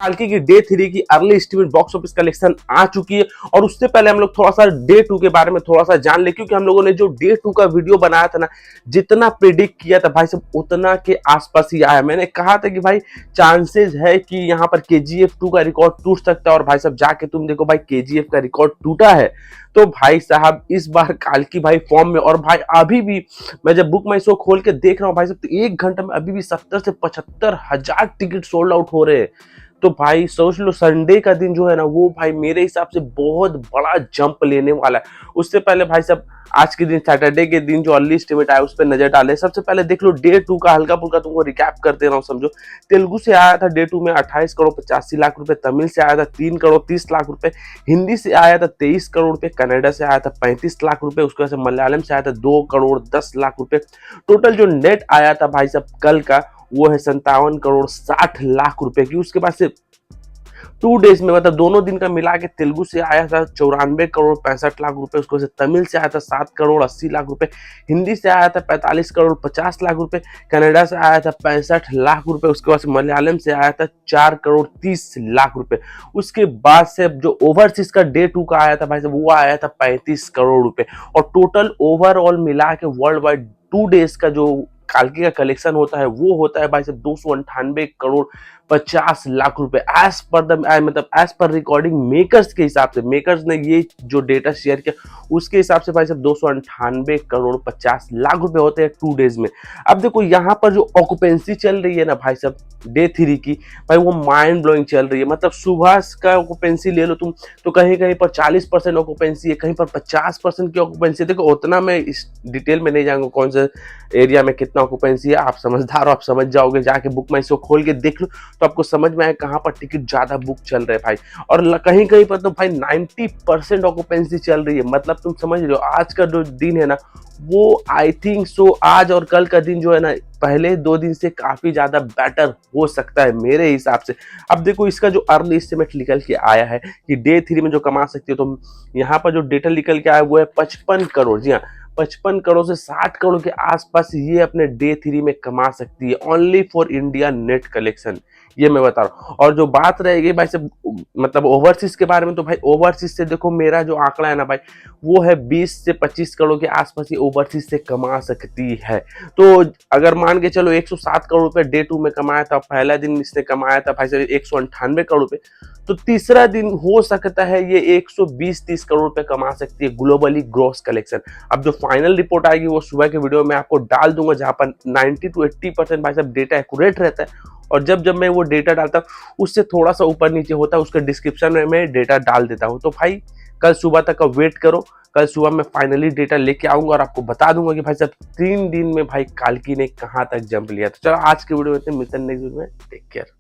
काल्की की डे 3 की early estimate box office collection आ चुकी है। और उससे पहले हम लोग थोड़ा सा डे 2 के बारे में थोड़ा सा जान ले, क्योंकि हम लोगों ने जो डे 2 का वीडियो बनाया था ना, जितना प्रिडिक्ट किया था भाई सब उतना के आसपास ही आया। मैंने कहा था कि भाई चांसेस है कि यहाँ पर केजीएफ 2 का रिकॉर्ड टूट सकता है, और भाई सब जाके तुम देखो भाई केजीएफ का रिकॉर्ड टूटा है। तो भाई साहब इस बार काल्की भाई फॉर्म में, और भाई अभी भी मैं जब बुक माई शो खोल के देख रहा हूँ भाई साहब, तो 1 घंटे में अभी भी 70 से 75 हजार टिकट सोल्ड आउट हो रहे हैं। तो भाई सोच लो संडे का दिन जो है ना, वो भाई मेरे हिसाब से बहुत बड़ा जंप लेने वाला है। उससे पहले भाई साहब आज के दिन सैटरडे के दिन जो अर्ली एस्टिमेट आया उस पर नजर डाले। सबसे पहले देख लो डे 2 का हल्का फुल्का तुमको रिकैप कर दे रहा हूँ, समझो। तेलुगु से आया था डे 2 में 28 करोड़ 85 लाख रुपए, तमिल से आया था 3 करोड़ 30 लाख रुपए, हिंदी से आया था 23 करोड़ रुपए, कनाडा से आया था 35 लाख रुपए, उसके बाद से मलयालम से आया था 2 करोड़ 10 लाख रुपए। टोटल जो नेट आया था भाई साहब कल का वो है 57 करोड़ 60 लाख रुपए की। उसके बाद से 2 डेज में मतलब दोनों दिन का मिला के तेलुगु से आया था 94 करोड़ 65 लाख रुपए, उसको से तमिल से आया था 7 करोड़ 80 लाख रुपए, हिंदी से आया था 45 करोड़ 50 लाख रुपए, कनाडा से आया था 65 लाख रुपए, उसके बाद से मलयालम से आया था 4 करोड़ 30 लाख रुपए। उसके बाद से जो ओवरसीज का डे 2 का आया था भाई साहब वो आया था 35 करोड़ रुपए। और टोटल ओवरऑल मिला के वर्ल्ड वाइड 2 डेज का जो काल्की का कलेक्शन होता है वो होता है भाई साहब 298 करोड़ 50 लाख रुपए, एज पर द मतलब एज पर रिकॉर्डिंग मेकर्स के हिसाब से। मेकर्स ने ये जो डेटा शेयर किया उसके हिसाब से भाई साहब 298 करोड़ 50 लाख रुपए होते हैं 2 डेज में। अब देखो यहाँ पर जो ऑक्यूपेंसी चल रही है ना भाई साहब डे 3 की, भाई वो माइंड ब्लोइंग चल रही है। मतलब सुबह का ऑक्यूपेंसी ले लो तुम तो कहीं कहीं पर 40% ऑक्यूपेंसी है, कहीं पर 50% की ऑक्यूपेंसी है। देखो उतना मैं इस डिटेल में नहीं जाऊंगा कौन से एरिया में कितना ऑक्यूपेंसी है, आप समझदार हो, आप समझ जाओगे, जाके बुक माई शो खोल के देख लो तो आपको समझ में आए कहाँ पर टिकट ज्यादा बुक चल रहे हैं भाई। और कहीं कहीं पर तो भाई 90% ऑक्यूपेंसी चल रही है। मतलब तुम समझ रहे हो आज का जो दिन है ना वो आई थिंक सो आज और कल का दिन जो है ना पहले 2 दिन से काफी ज्यादा बेटर हो सकता है मेरे हिसाब से। अब देखो इसका जो अर्ली एस्टिमेट निकल के आया है कि डे 3 में जो कमा सकती हो, तो यहाँ पर जो डेटा निकल के आया वो है 55 करोड़। जी हाँ, 55 करोड़ से 60 करोड़ के आसपास ये अपने डे 3 में कमा सकती है, only for India net collection, ये मैं बता रहा हूँ। और जो बात रहेगी भाई से मतलब ओवरसीज के बारे में, तो भाई ओवरसीज से देखो मेरा जो आंकड़ा है ना भाई वो है 20 से 25 करोड़ के आसपास ये ओवरसीज से कमा सकती है। तो अगर मान के चलो 107 करोड़ रुपए डे 2 में कमाया था, पहला दिन इसने कमाया था भाई साहब 198 करोड़ रुपए, तो तीसरा दिन हो सकता है ये 120-30 करोड़ रुपए कमा सकती है ग्लोबली ग्रॉस कलेक्शन। अब जो फाइनल रिपोर्ट आएगी वो सुबह के वीडियो में आपको डाल दूंगा, जहां पर 90 to 80% भाई साहब डेटा एक्यूरेट रहता है। और जब जब मैं वो डेटा डालता हूँ उससे थोड़ा सा ऊपर नीचे होता है, उसके डिस्क्रिप्शन में मैं डेटा डाल देता हूँ। तो भाई कल सुबह तक का वेट करो, कल सुबह मैं फाइनली डेटा लेके आऊंगा और आपको बता दूंगा कि भाई साहब 3 दिन में भाई काल्की ने कहाँ तक जंप लिया। तो चलो आज के वीडियो में मिलते हैं नेक्स्ट वीडियो में, टेक केयर।